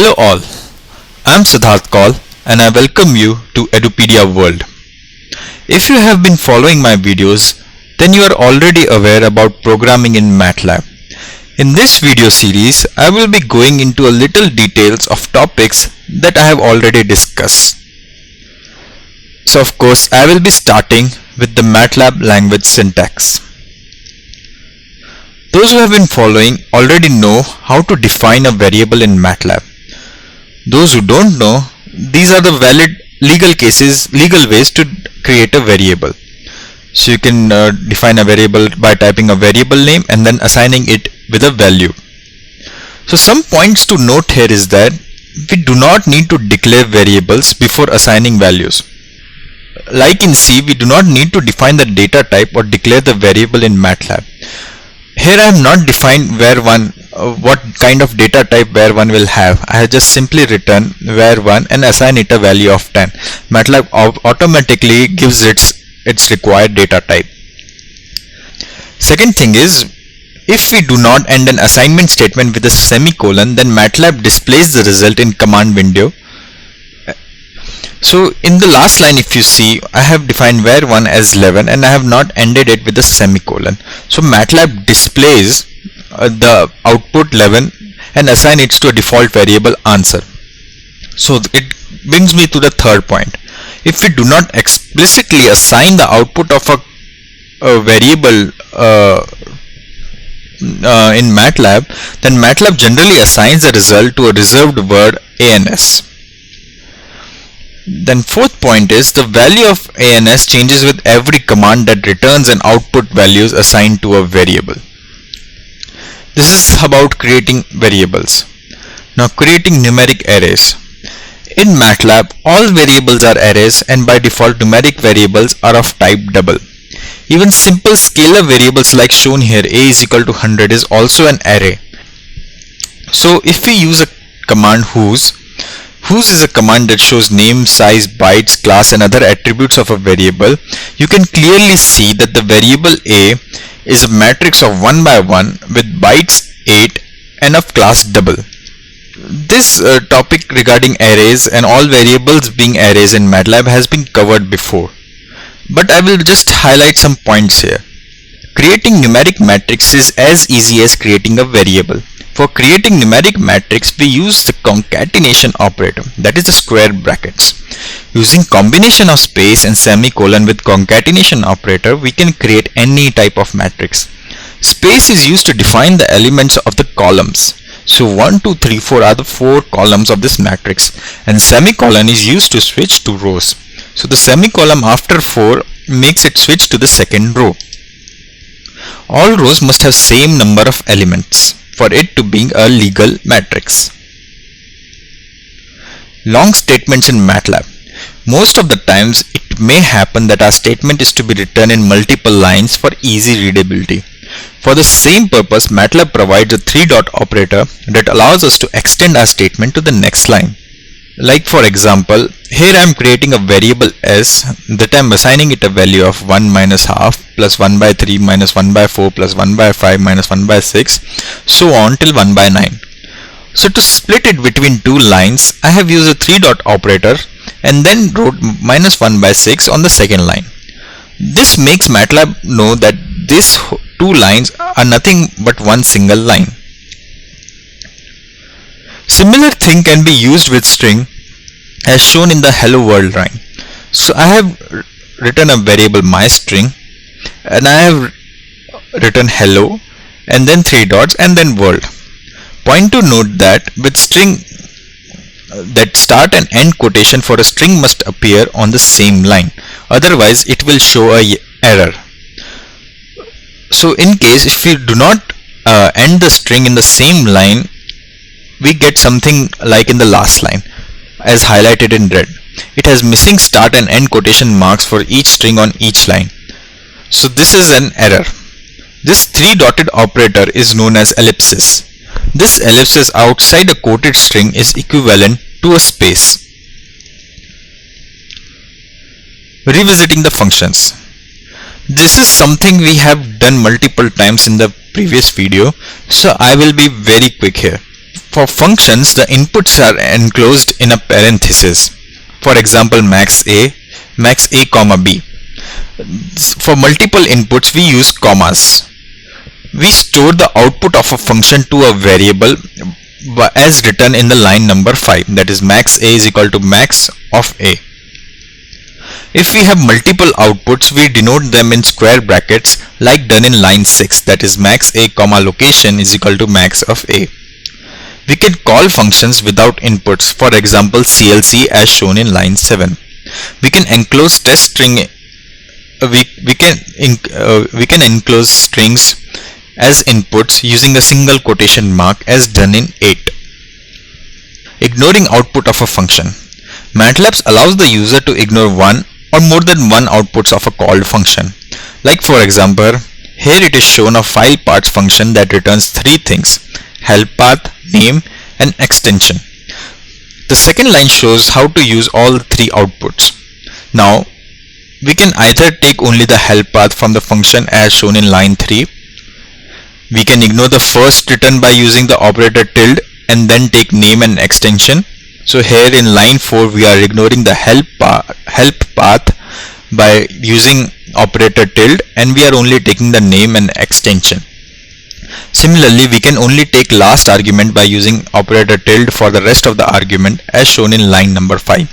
Hello all, I am Siddharth Kaul and I welcome you to Edupedia World. If you have been following my videos, then you are already aware about programming in MATLAB. In this video series, I will be going into a little details of topics that I have already discussed. So of course, I will be starting with the MATLAB language syntax. Those who have been following already know how to define a variable in MATLAB. Those who don't know, these are the valid legal ways to create a variable. So you can define a variable by typing a variable name and then assigning it with a value. So some points to note here is that we do not need to declare variables before assigning values. Like in C, we do not need to define the data type or declare the variable in MATLAB. Here I have not defined what kind of data type var1 will have. I have just simply written var1 and assign it a value of 10. MATLAB automatically gives its required data type. Second thing is, if we do not end an assignment statement with a semicolon, then MATLAB displays the result in command window. So in the last line, if you see, I have defined var1 as 11 and I have not ended it with a semicolon. So MATLAB displays the output 11 and assign it to a default variable answer. So it brings me to the third point. If we do not explicitly assign the output of a variable in MATLAB, then MATLAB generally assigns the result to a reserved word ANS. Then fourth point is, the value of ANS changes with every command that returns an output values assigned to a variable. This is about creating variables. Now creating numeric arrays. In MATLAB, all variables are arrays and by default numeric variables are of type double. Even simple scalar variables like shown here, a is equal to 100, is also an array. So if we use a command whose is a command that shows name, size, bytes, class and other attributes of a variable, you can clearly see that the variable a is a matrix of 1 by 1 with bytes 8 and of class double. This topic regarding arrays and all variables being arrays in MATLAB has been covered before, but I will just highlight some points here. Creating numeric matrix is as easy as creating a variable. For creating numeric matrix, we use the concatenation operator, that is the square brackets. Using combination of space and semicolon with concatenation operator, we can create any type of matrix. Space is used to define the elements of the columns. So 1, 2, 3, 4 are the 4 columns of this matrix, and semicolon is used to switch to rows. So the semicolon after 4 makes it switch to the second row. All rows must have same number of elements for it to be a legal matrix. Long statements in MATLAB. Most of the times it may happen that our statement is to be written in multiple lines for easy readability. For the same purpose, MATLAB provides a 3-dot operator that allows us to extend our statement to the next line. Like for example, here I am creating a variable s that I am assigning it a value of 1 minus half plus 1 by 3 minus 1 by 4 plus 1 by 5 minus 1 by 6, so on till 1 by 9. So to split it between two lines, I have used a 3-dot operator and then wrote minus 1 by 6 on the second line. This makes MATLAB know that these two lines are nothing but one single line. Similar thing can be used with string as shown in the hello world line. So I have written a variable myString and I have written hello and then 3 dots and then world. Point to note that with string, that start and end quotation for a string must appear on the same line, otherwise it will show a error. So in case if we do not end the string in the same line, we get something like in the last line as highlighted in red. It has missing start and end quotation marks for each string on each line. So this is an error. This 3-dotted operator is known as ellipsis. This ellipsis outside a quoted string is equivalent to a space. Revisiting the functions. This is something we have done multiple times in the previous video, so I will be very quick here. For functions, the inputs are enclosed in a parenthesis. For example, max a comma b. For multiple inputs, we use commas. We store the output of a function to a variable as written in the line number 5, that is max a is equal to max of a. If we have multiple outputs, we denote them in square brackets like done in line 6, that is max a comma location is equal to max of a. We can call functions without inputs, for example CLC as shown in line 7. We can enclose test string we can enclose strings as inputs using a single quotation mark as done in 8. Ignoring output of a function. MATLAB allows the user to ignore one or more than one outputs of a called function. Like for example, here it is shown a file parts function that returns three things: help path, name and extension. The second line shows how to use all three outputs. Now we can either take only the help path from the function as shown in line 3. We can ignore the first return by using the operator tilde and then take name and extension. So here in line 4 we are ignoring the help path by using operator tilde, and we are only taking the name and extension. Similarly, we can only take last argument by using operator tilde for the rest of the argument as shown in line number 5,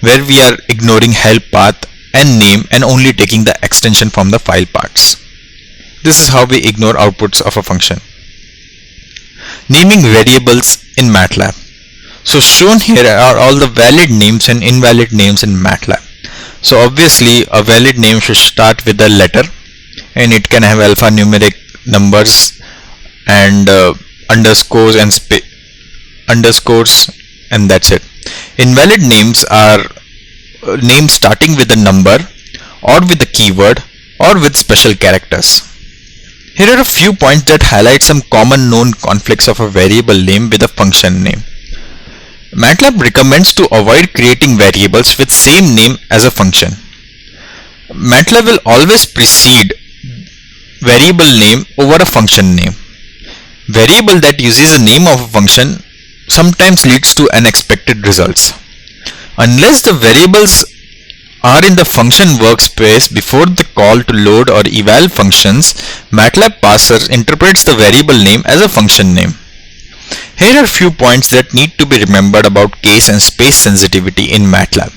where we are ignoring help path and name and only taking the extension from the file parts. This is how we ignore outputs of a function. Naming variables in MATLAB. So shown here are all the valid names and invalid names in MATLAB. So obviously a valid name should start with a letter, and it can have alphanumeric numbers and underscores and underscores, and that's it. Invalid names are names starting with a number or with a keyword or with special characters. Here are a few points that highlight some common known conflicts of a variable name with a function name. MATLAB recommends to avoid creating variables with same name as a function. MATLAB will always precede variable name over a function name. Variable that uses a name of a function sometimes leads to unexpected results. Unless the variables are in the function workspace before the call to load or eval functions, MATLAB parser interprets the variable name as a function name. Here are a few points that need to be remembered about case and space sensitivity in MATLAB.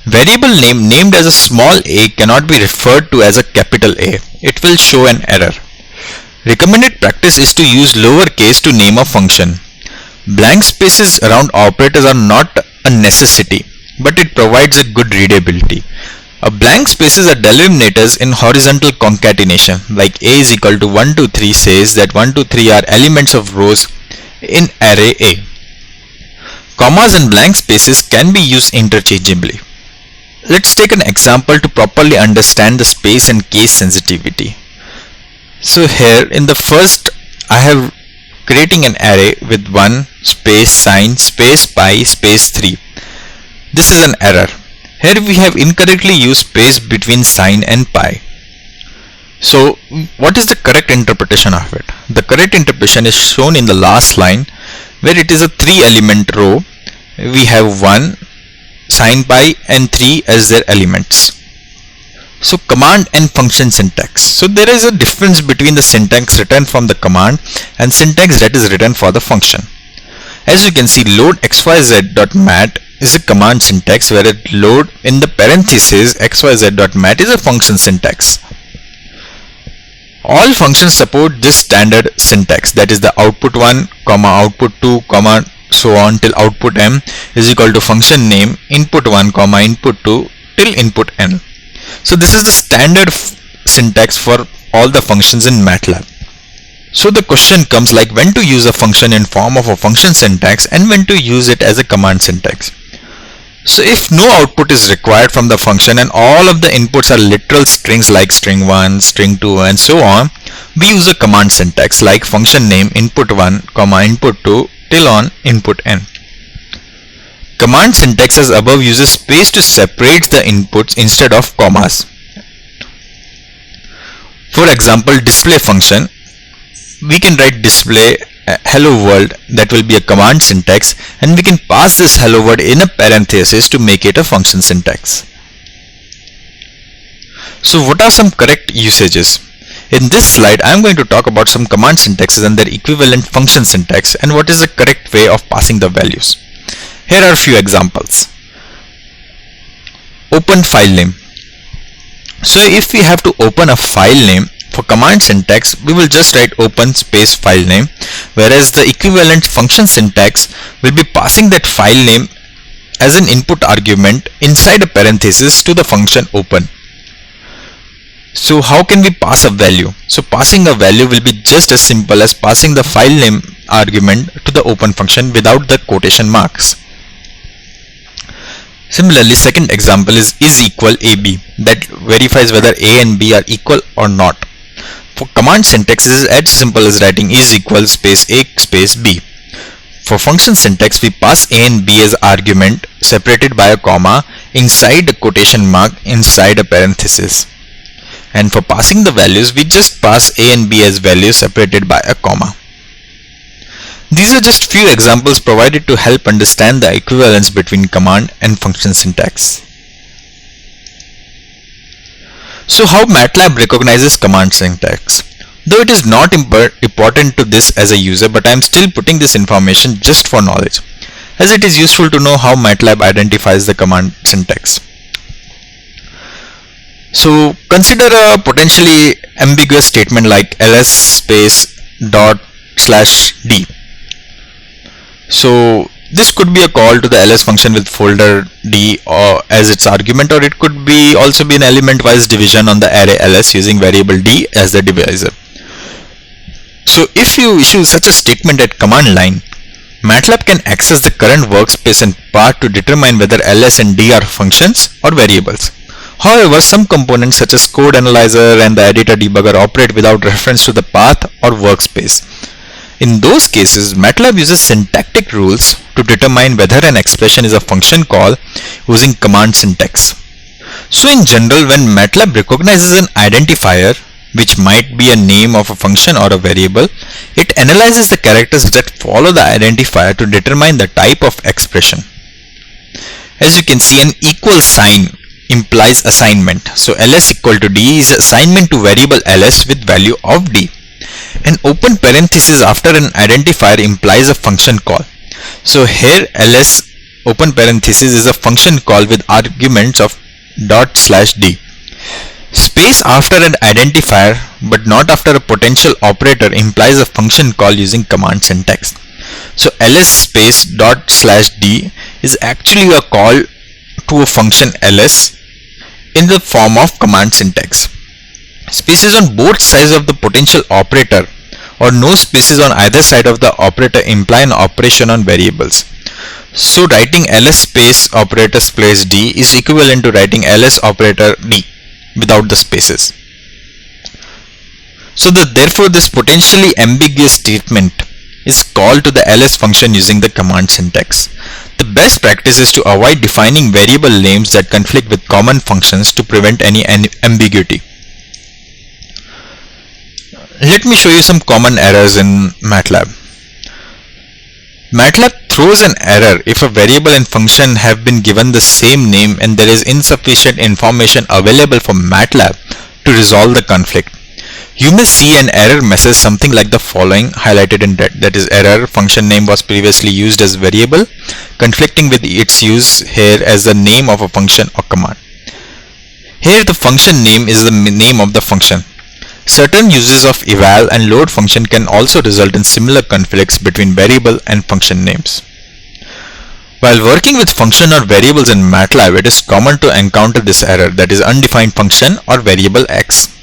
Variable name named as a small a cannot be referred to as a capital A. It will show an error. Recommended practice is to use lowercase to name a function. Blank spaces around operators are not a necessity, but it provides a good readability. A blank spaces are delimiters in horizontal concatenation, like a is equal to 1 to 3 says that 1 to 3 are elements of rows in array A. Commas and blank spaces can be used interchangeably. Let's take an example to properly understand the space and case sensitivity. So here in the first I have creating an array with 1 space sign space pi space 3. This is an error. Here we have incorrectly used space between sign and pi. So what is the correct interpretation of it? The correct interpretation is shown in the last line, where it is a 3 element row. We have 1 sign pi and 3 as their elements. So command and function syntax. So there is a difference between the syntax written from the command and syntax that is written for the function. As you can see, load xyz.mat is a command syntax, whereas load in the parenthesis xyz.mat is a function syntax. All functions support this standard syntax, that is the output 1, output 2, so on till output m is equal to function name input 1, input 2 till input n. So this is the standard syntax for all the functions in MATLAB. So the question comes like when to use a function in form of a function syntax and when to use it as a command syntax. So if no output is required from the function and all of the inputs are literal strings like string 1, string 2 and so on, we use a command syntax like function name input 1, input 2 till on input n. Command syntax as above uses space to separate the inputs instead of commas. For example, display function, we can write display hello world, that will be a command syntax, and we can pass this hello world in a parenthesis to make it a function syntax. So what are some correct usages? In this slide, I am going to talk about some command syntaxes and their equivalent function syntax and what is the correct way of passing the values. Here are a few examples. Open file name. So if we have to open a file name, for command syntax, we will just write open space file name, whereas the equivalent function syntax will be passing that file name as an input argument inside a parenthesis to the function open. So how can we pass a value? So passing a value will be just as simple as passing the file name argument to the open function without the quotation marks. Similarly, second example is equal AB, that verifies whether A and B are equal or not. For command syntax, it is as simple as writing is equal space A space B. For function syntax, we pass A and B as argument separated by a comma inside a quotation mark inside a parenthesis. And for passing the values, we just pass A and B as values separated by a comma. These are just few examples provided to help understand the equivalence between command and function syntax. So how MATLAB recognizes command syntax? Though it is not important to this as a user, but I am still putting this information just for knowledge, as it is useful to know how MATLAB identifies the command syntax. So consider a potentially ambiguous statement like ls space dot slash d. So this could be a call to the ls function with folder d or as its argument, or it could be also be an element wise division on the array ls using variable d as the divisor. So if you issue such a statement at command line, MATLAB can access the current workspace and path to determine whether ls and d are functions or variables. However, some components such as code analyzer and the editor debugger operate without reference to the path or workspace. In those cases, MATLAB uses syntactic rules to determine whether an expression is a function call using command syntax. So in general, when MATLAB recognizes an identifier, which might be a name of a function or a variable, it analyzes the characters that follow the identifier to determine the type of expression. As you can see, an equal sign implies assignment. So ls equal to d is assignment to variable ls with value of d. An open parenthesis after an identifier implies a function call. So here ls open parenthesis is a function call with arguments of dot slash d. Space after an identifier but not after a potential operator implies a function call using command syntax. So ls space dot slash d is actually a call to a function ls in the form of command syntax. Spaces on both sides of the potential operator or no spaces on either side of the operator imply an operation on variables. So writing ls space operator space d is equivalent to writing ls operator d without the spaces. So therefore this potentially ambiguous statement is called to the ls function using the command syntax. The best practice is to avoid defining variable names that conflict with common functions to prevent any ambiguity. Let me show you some common errors in MATLAB. MATLAB throws an error if a variable and function have been given the same name and there is insufficient information available for MATLAB to resolve the conflict. You may see an error message something like the following highlighted in red, that is error function name was previously used as variable conflicting with its use here as the name of a function or command. Here the function name is the name of the function. Certain uses of eval and load function can also result in similar conflicts between variable and function names. While working with function or variables in MATLAB, it is common to encounter this error, that is undefined function or variable x.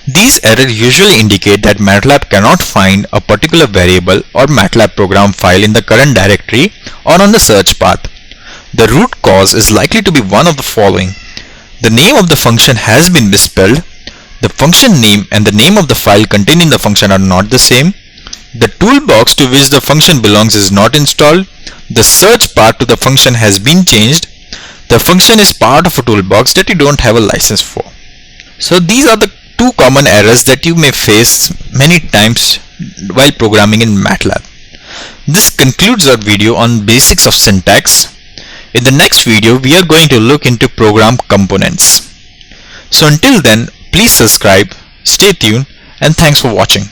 These errors usually indicate that MATLAB cannot find a particular variable or MATLAB program file in the current directory or on the search path. The root cause is likely to be one of the following. The name of the function has been misspelled, the function name and the name of the file containing the function are not the same, the toolbox to which the function belongs is not installed, the search path to the function has been changed, the function is part of a toolbox that you don't have a license for. So these are the two common errors that you may face many times while programming in MATLAB. This concludes our video on basics of syntax. In the next video, we are going to look into program components. So until then, please subscribe, stay tuned, and thanks for watching.